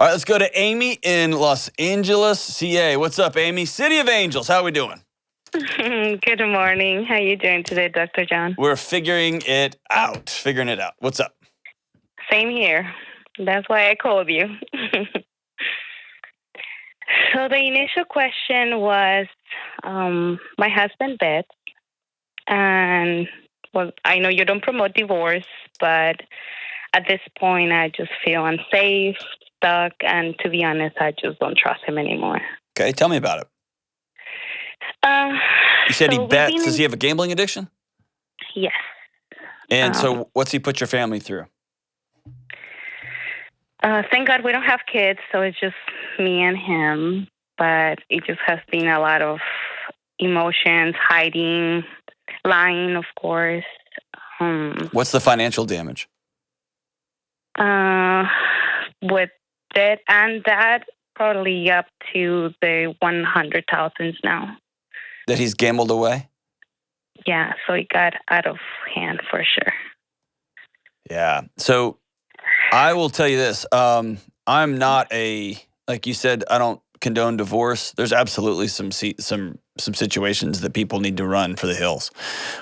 All right, let's go to Amy in Los Angeles, CA. What's up, Amy? City of Angels, how are we doing? Good morning. How are you doing today, Dr. John? We're figuring it out. What's up? Same here. That's why I called you. So the initial question was, my husband bets, and well, I know you don't promote divorce, but at this point, I just feel unsafe, stuck, and to be honest, I just don't trust him anymore. Okay, tell me about it. You said he bets. Does he have a gambling addiction? Yes. And so what's he put your family through? Thank God we don't have kids, so it's just me and him. But it just has been a lot of emotions, hiding, lying, of course. What's the financial damage? With that and that, probably up to the 100,000s now. That he's gambled away? Yeah, so it got out of hand for sure. Yeah. So I will tell you this. I'm not like you said, I don't condone divorce. There's absolutely some situations that people need to run for the hills.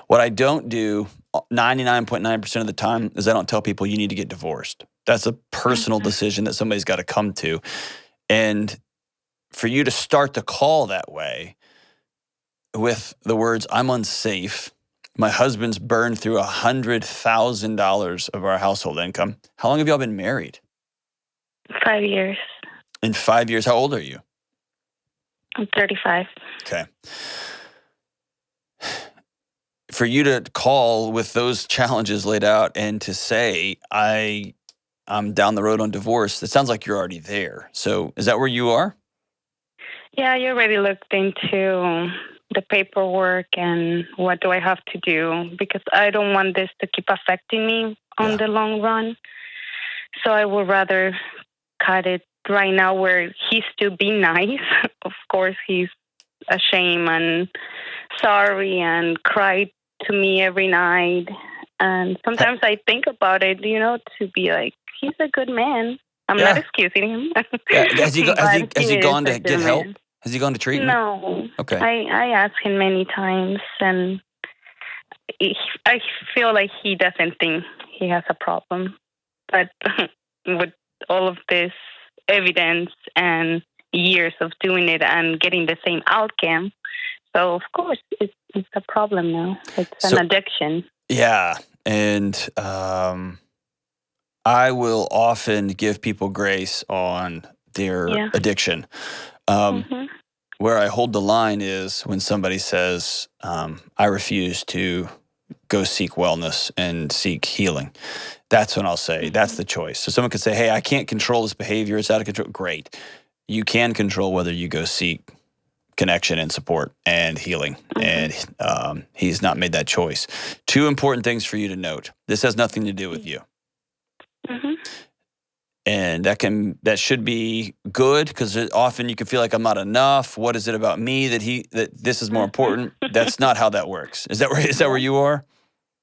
What I don't do 99.9% of the time is I don't tell people you need to get divorced. That's a personal decision that somebody's got to come to. And for you to start the call that way with the words, I'm unsafe, my husband's burned through $100,000 of our household income. How long have y'all been married? 5 years. In 5 years, how old are you? I'm 35. Okay. For you to call with those challenges laid out and to say, I'm down the road on divorce, it sounds like you're already there. So is that where you are? Yeah, I already looked into the paperwork and what do I have to do, because I don't want this to keep affecting me on the long run. So I would rather cut it right now where he's still being nice. Of course, he's ashamed and sorry and cried to me every night. And sometimes I think about it, to be like, he's a good man. I'm not excusing him. Has he gone to get help? Has he gone to treatment? No. Okay. I asked him many times, and I feel like he doesn't think he has a problem. But with all of this evidence and years of doing it and getting the same outcome, so of course it's a problem now. It's an addiction. Yeah, and I will often give people grace on their addiction. Where I hold the line is when somebody says, I refuse to go seek wellness and seek healing. That's when I'll say, that's the choice. So someone could say, hey, I can't control this behavior. It's out of control. Great. You can control whether you go seek connection and support and healing. And he's not made that choice. Two important things for you to note. This has nothing to do with you. And that should be good, because often you can feel like I'm not enough. What is it about me that this is more important? That's not how that works. Is that where you are?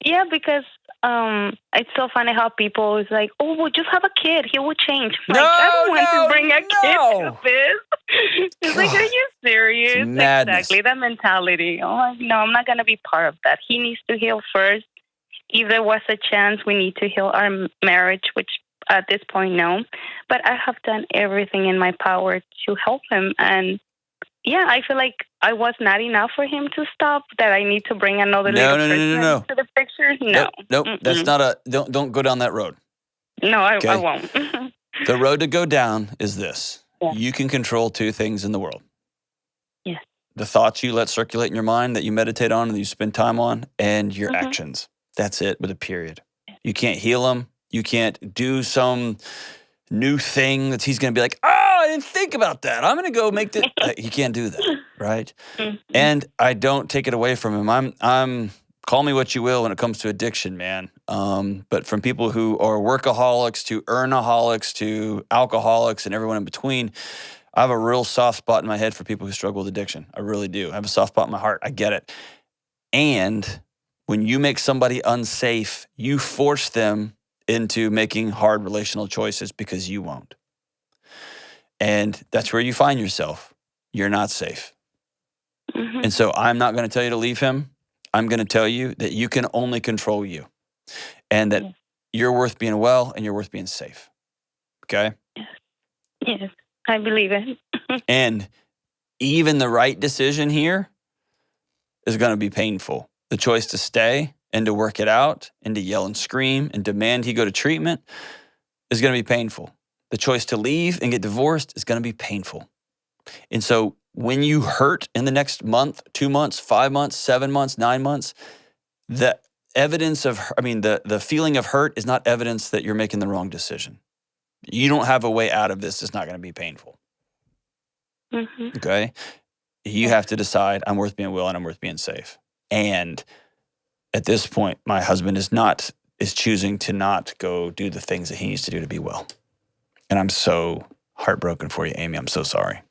Yeah, because it's so funny how people is like, oh, we'll just have a kid. He will change. I don't want to bring a kid to this. It's like, are you serious? Exactly, that mentality. Oh, no, I'm not going to be part of that. He needs to heal first. If there was a chance, we need to heal our marriage, which at this point, no. But I have done everything in my power to help him. And yeah, I feel like I was not enough for him to stop, that I need to bring another little person into the picture. No. Nope. That's not don't go down that road. No, I won't. The road to go down is this. Yeah. You can control two things in the world. Yes. The thoughts you let circulate in your mind that you meditate on and that you spend time on, and your actions. That's it, with a period. You can't heal them. You can't do some new thing that he's going to be like, I didn't think about that. I'm going to go make that. He can't do that, right? And I don't take it away from him. I'm call me what you will when it comes to addiction, man. But from people who are workaholics to earnaholics to alcoholics and everyone in between, I have a real soft spot in my head for people who struggle with addiction. I really do. I have a soft spot in my heart. I get it. And when you make somebody unsafe, you force them into making hard relational choices because you won't. And that's where you find yourself. You're not safe. Mm-hmm. And so I'm not going to tell you to leave him. I'm going to tell you that you can only control you and that you're worth being well and you're worth being safe. Okay? Yes, I believe it. And even the right decision here is going to be painful. The choice to stay and to work it out and to yell and scream and demand he go to treatment is going to be painful. The choice to leave and get divorced is going to be painful. And so when you hurt in the next month, 2 months, 5 months, 7 months, 9 months, the evidence of, the feeling of hurt is not evidence that you're making the wrong decision. You don't have a way out of this. It's not going to be painful. Mm-hmm. Okay? You have to decide, I'm worth being well and I'm worth being safe. And at this point, my husband is choosing to not go do the things that he needs to do to be well. And I'm so heartbroken for you, Amy. I'm so sorry.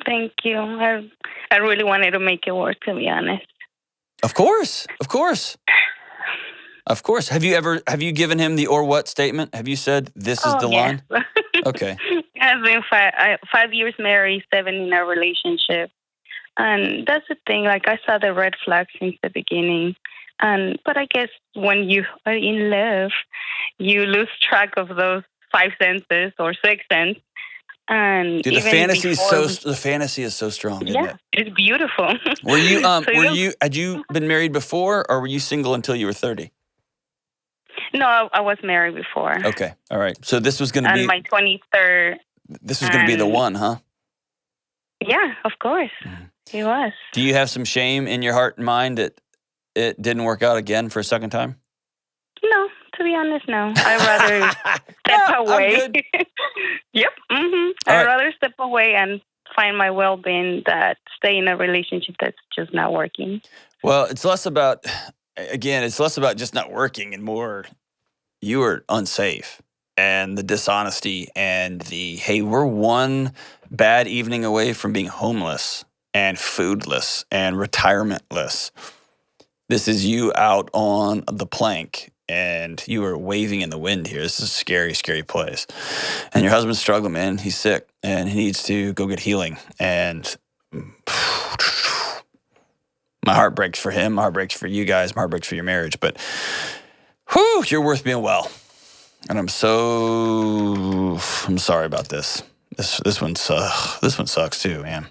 Thank you. I really wanted to make it work, to be honest. Of course. Have you given him the or what statement? Have you said this is the line? Okay. I've been 5 years married, 7 in a relationship. And that's the thing, like I saw the red flags since the beginning. But I guess when you are in love, you lose track of those 5 senses or 6 senses. And dude, the fantasy is so strong, isn't it? It's beautiful. Had you been married before, or were you single until you were 30? No, I was married before. Okay, all right. So this was going to be my 23rd. This was going to be the one, huh? Yeah, of course. It was. Do you have some shame in your heart and mind that it didn't work out again for a second time? No, to be honest, no. I'd rather step away. Yep. Mm-hmm. I'd rather step away and find my well-being than stay in a relationship that's just not working. Well, it's less about just not working and more you are unsafe. And the dishonesty and the, hey, we're one bad evening away from being homeless and foodless and retirementless. This is you out on the plank and you are waving in the wind here. This is a scary, scary place. And your husband's struggling, man. He's sick and he needs to go get healing. And my heart breaks for him. My heart breaks for you guys. My heart breaks for your marriage. But you're worth being well. And I'm sorry about this. This one sucks too, man.